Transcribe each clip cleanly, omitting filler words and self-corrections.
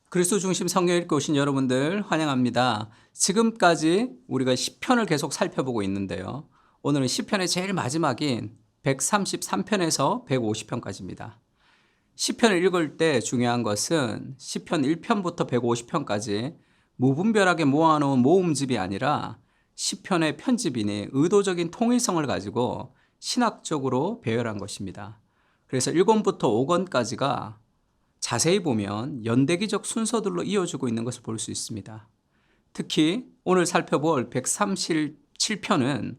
그리스도 중심 성경 읽고 오신 여러분들 환영합니다. 지금까지 우리가 시편을 계속 살펴보고 있는데요. 오늘은 시편의 제일 마지막인 133편에서 150편까지입니다. 시편을 읽을 때 중요한 것은 시편 1편부터 150편까지 무분별하게 모아놓은 모음집이 아니라 시편의 편집인이 의도적인 통일성을 가지고 신학적으로 배열한 것입니다. 그래서 1권부터 5권까지가 자세히 보면 연대기적 순서들로 이어지고 있는 것을 볼 수 있습니다. 특히 오늘 살펴볼 137편은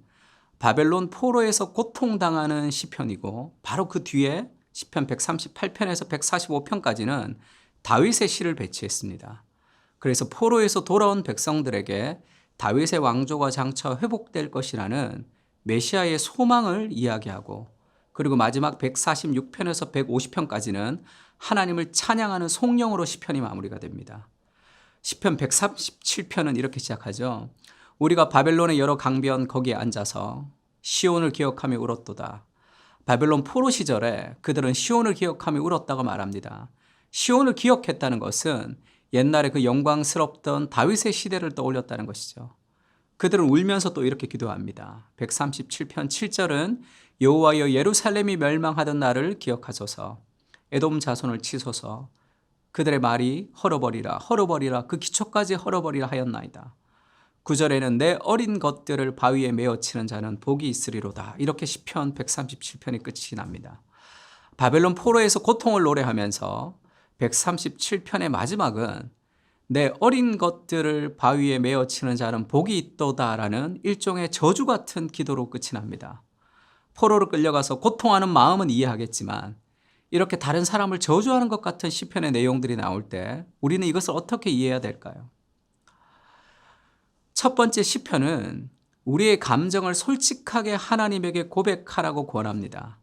바벨론 포로에서 고통당하는 시편이고, 바로 그 뒤에 시편 138편에서 145편까지는 다윗의 시를 배치했습니다. 그래서 포로에서 돌아온 백성들에게 다윗의 왕조가 장차 회복될 것이라는 메시아의 소망을 이야기하고, 그리고 마지막 146편에서 150편까지는 하나님을 찬양하는 송영으로 시편이 마무리가 됩니다. 시편 137편은 이렇게 시작하죠. 우리가 바벨론의 여러 강변 거기에 앉아서 시온을 기억하며 울었도다. 바벨론 포로 시절에 그들은 시온을 기억하며 울었다고 말합니다. 시온을 기억했다는 것은 옛날에 그 영광스럽던 다윗의 시대를 떠올렸다는 것이죠. 그들은 울면서 또 이렇게 기도합니다. 137편 7절은 여호와여 예루살렘이 멸망하던 날을 기억하소서. 에돔 자손을 치소서. 그들의 말이 헐어버리라 헐어버리라 그 기초까지 헐어버리라 하였나이다. 9절에는 내 어린 것들을 바위에 메어 치는 자는 복이 있으리로다. 이렇게 시편 137편이 끝이 납니다. 바벨론 포로에서 고통을 노래하면서 137편의 마지막은 내 어린 것들을 바위에 메어 치는 자는 복이 있도다라는 일종의 저주 같은 기도로 끝이 납니다. 포로로 끌려가서 고통하는 마음은 이해하겠지만 이렇게 다른 사람을 저주하는 것 같은 시편의 내용들이 나올 때 우리는 이것을 어떻게 이해해야 될까요? 첫 번째 시편은 우리의 감정을 솔직하게 하나님에게 고백하라고 권합니다.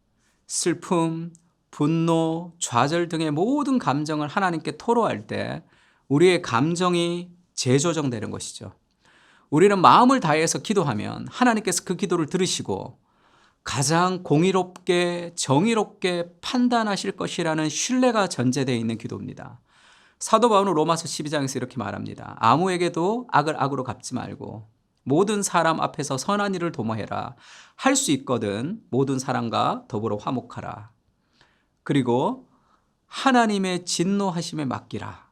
슬픔, 분노, 좌절 등의 모든 감정을 하나님께 토로할 때 우리의 감정이 재조정되는 것이죠. 우리는 마음을 다해서 기도하면 하나님께서 그 기도를 들으시고 가장 공의롭게 정의롭게 판단하실 것이라는 신뢰가 전제되어 있는 기도입니다. 사도 바울은 로마서 12장에서 이렇게 말합니다. 아무에게도 악을 악으로 갚지 말고 모든 사람 앞에서 선한 일을 도모해라. 할 수 있거든 모든 사람과 더불어 화목하라. 그리고 하나님의 진노하심에 맡기라.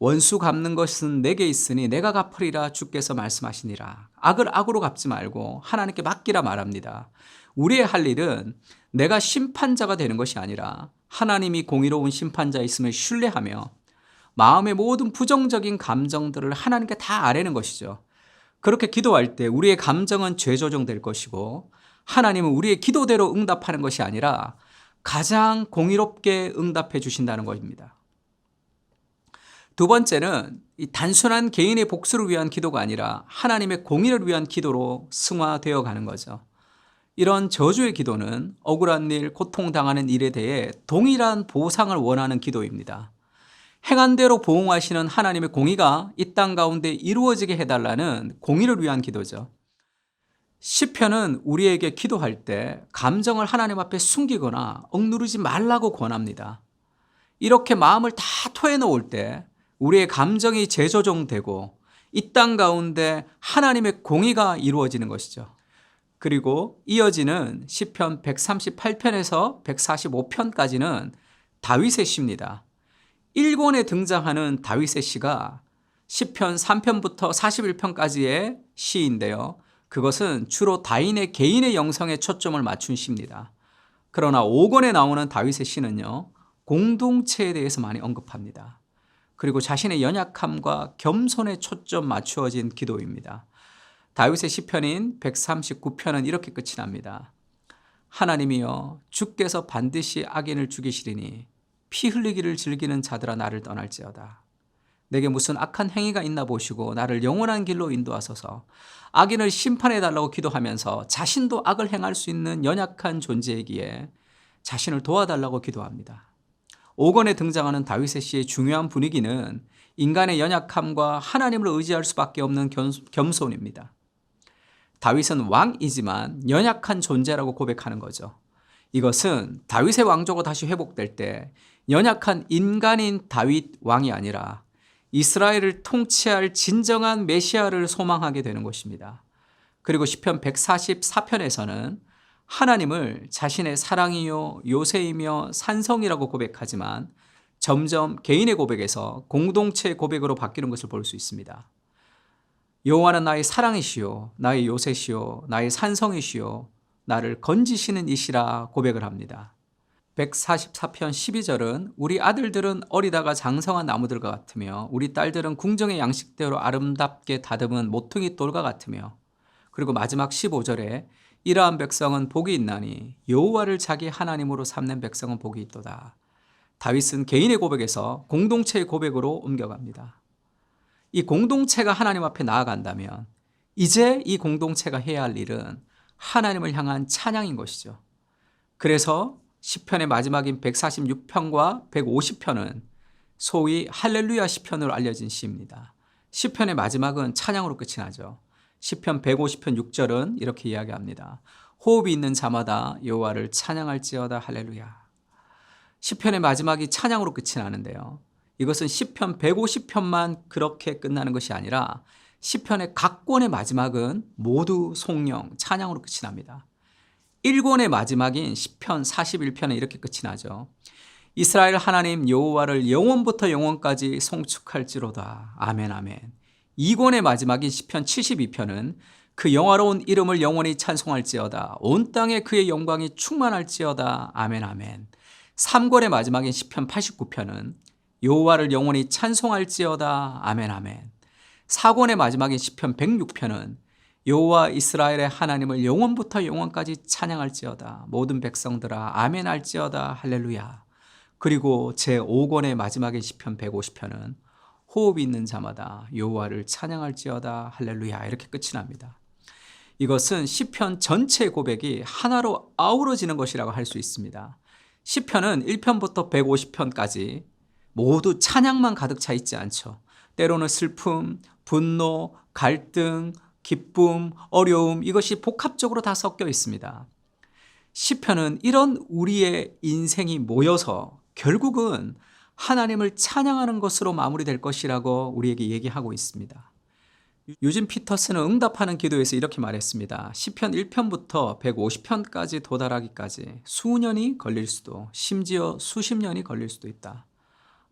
원수 갚는 것은 내게 있으니 내가 갚으리라 주께서 말씀하시니라. 악을 악으로 갚지 말고 하나님께 맡기라 말합니다. 우리의 할 일은 내가 심판자가 되는 것이 아니라 하나님이 공의로운 심판자이심을 신뢰하며 마음의 모든 부정적인 감정들을 하나님께 다 아뢰는 것이죠. 그렇게 기도할 때 우리의 감정은 죄조정될 것이고 하나님은 우리의 기도대로 응답하는 것이 아니라 가장 공의롭게 응답해 주신다는 것입니다. 두 번째는 이 단순한 개인의 복수를 위한 기도가 아니라 하나님의 공의를 위한 기도로 승화되어 가는 거죠. 이런 저주의 기도는 억울한 일, 고통당하는 일에 대해 동일한 보상을 원하는 기도입니다. 행한 대로 보응하시는 하나님의 공의가 이 땅 가운데 이루어지게 해달라는 공의를 위한 기도죠. 시편은 우리에게 기도할 때 감정을 하나님 앞에 숨기거나 억누르지 말라고 권합니다. 이렇게 마음을 다 토해놓을 때 우리의 감정이 재조정되고 이 땅 가운데 하나님의 공의가 이루어지는 것이죠. 그리고 이어지는 시편 138편에서 145편까지는 다윗의 시입니다. 1권에 등장하는 다윗의 시가 시편 3편부터 41편까지의 시인데요. 그것은 주로 다윗의 개인의 영성에 초점을 맞춘 시입니다. 그러나 5권에 나오는 다윗의 시는요, 공동체에 대해서 많이 언급합니다. 그리고 자신의 연약함과 겸손에 초점 맞추어진 기도입니다. 다윗의 시편인 139편은 이렇게 끝이 납니다. 하나님이여 주께서 반드시 악인을 죽이시리니 피 흘리기를 즐기는 자들아 나를 떠날지어다. 내게 무슨 악한 행위가 있나 보시고 나를 영원한 길로 인도하소서. 악인을 심판해달라고 기도하면서 자신도 악을 행할 수 있는 연약한 존재이기에 자신을 도와달라고 기도합니다. 5권에 등장하는 다윗의 시의 중요한 분위기는 인간의 연약함과 하나님을 의지할 수밖에 없는 겸손입니다. 다윗은 왕이지만 연약한 존재라고 고백하는 거죠. 이것은 다윗의 왕조가 다시 회복될 때 연약한 인간인 다윗 왕이 아니라 이스라엘을 통치할 진정한 메시아를 소망하게 되는 것입니다. 그리고 시편 144편에서는 하나님을 자신의 사랑이요 요새이며 산성이라고 고백하지만 점점 개인의 고백에서 공동체의 고백으로 바뀌는 것을 볼 수 있습니다. 여호와는 나의 사랑이시요 나의 요새시요 나의 산성이시요 나를 건지시는 이시라 고백을 합니다. 144편 12절은 우리 아들들은 어리다가 장성한 나무들과 같으며 우리 딸들은 궁정의 양식대로 아름답게 다듬은 모퉁이 돌과 같으며, 그리고 마지막 15절에 이러한 백성은 복이 있나니 여호와를 자기 하나님으로 삼는 백성은 복이 있도다. 다윗은 개인의 고백에서 공동체의 고백으로 옮겨갑니다. 이 공동체가 하나님 앞에 나아간다면 이제 이 공동체가 해야 할 일은 하나님을 향한 찬양인 것이죠. 그래서 시편의 마지막인 146편과 150편은 소위 할렐루야 시편으로 알려진 시입니다. 시편의 마지막은 찬양으로 끝이 나죠. 시편 150편 6절은 이렇게 이야기합니다. 호흡이 있는 자마다 여호와를 찬양할지어다 할렐루야. 시편의 마지막이 찬양으로 끝이 나는데요. 이것은 시편 150편만 그렇게 끝나는 것이 아니라 시편의 각 권의 마지막은 모두 송영, 찬양으로 끝이 납니다. 1권의 마지막인 시편 41편은 이렇게 끝이 나죠. 이스라엘 하나님 여호와를 영원부터 영원까지 송축할지로다. 아멘 아멘. 2권의 마지막인 시편 72편은 그 영화로운 이름을 영원히 찬송할지어다. 온 땅에 그의 영광이 충만할지어다. 아멘 아멘. 3권의 마지막인 시편 89편은 여호와를 영원히 찬송할지어다. 아멘 아멘. 4권의 마지막인 시편 106편은 여호와 이스라엘의 하나님을 영원부터 영원까지 찬양할지어다. 모든 백성들아 아멘 할지어다. 할렐루야. 그리고 제5권의 마지막인 시편 150편은 호흡이 있는 자마다 여호와를 찬양할지어다. 할렐루야. 이렇게 끝이 납니다. 이것은 시편 전체의 고백이 하나로 아우러지는 것이라고 할 수 있습니다. 시편은 1편부터 150편까지 모두 찬양만 가득 차 있지 않죠. 때로는 슬픔, 분노, 갈등, 기쁨, 어려움, 이것이 복합적으로 다 섞여 있습니다. 시편은 이런 우리의 인생이 모여서 결국은 하나님을 찬양하는 것으로 마무리될 것이라고 우리에게 얘기하고 있습니다. 유진 피터스는 응답하는 기도에서 이렇게 말했습니다. 시편 1편부터 150편까지 도달하기까지 수년이 걸릴 수도, 심지어 수십 년이 걸릴 수도 있다.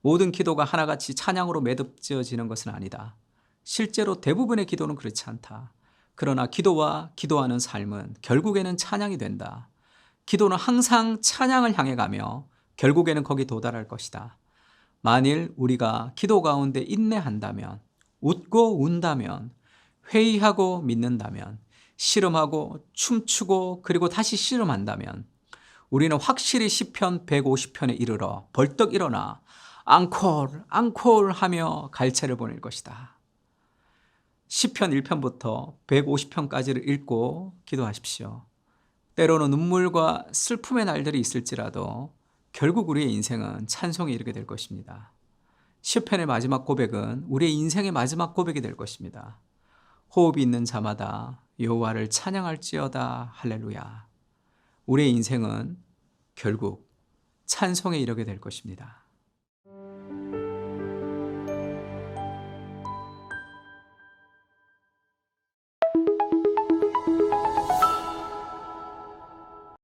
모든 기도가 하나같이 찬양으로 매듭지어지는 것은 아니다. 실제로 대부분의 기도는 그렇지 않다. 그러나 기도와 기도하는 삶은 결국에는 찬양이 된다. 기도는 항상 찬양을 향해 가며 결국에는 거기 도달할 것이다. 만일 우리가 기도 가운데 인내한다면, 웃고 운다면, 회의하고 믿는다면, 씨름하고 춤추고 그리고 다시 씨름한다면 우리는 확실히 시편 150편에 이르러 벌떡 일어나 앙콜 앙콜 하며 갈채를 보낼 것이다. 시편 1편부터 150편까지를 읽고 기도하십시오. 때로는 눈물과 슬픔의 날들이 있을지라도 결국 우리의 인생은 찬송에 이르게 될 것입니다. 시편의 마지막 고백은 우리의 인생의 마지막 고백이 될 것입니다. 호흡이 있는 자마다 여호와를 찬양할지어다 할렐루야. 우리의 인생은 결국 찬송에 이르게 될 것입니다.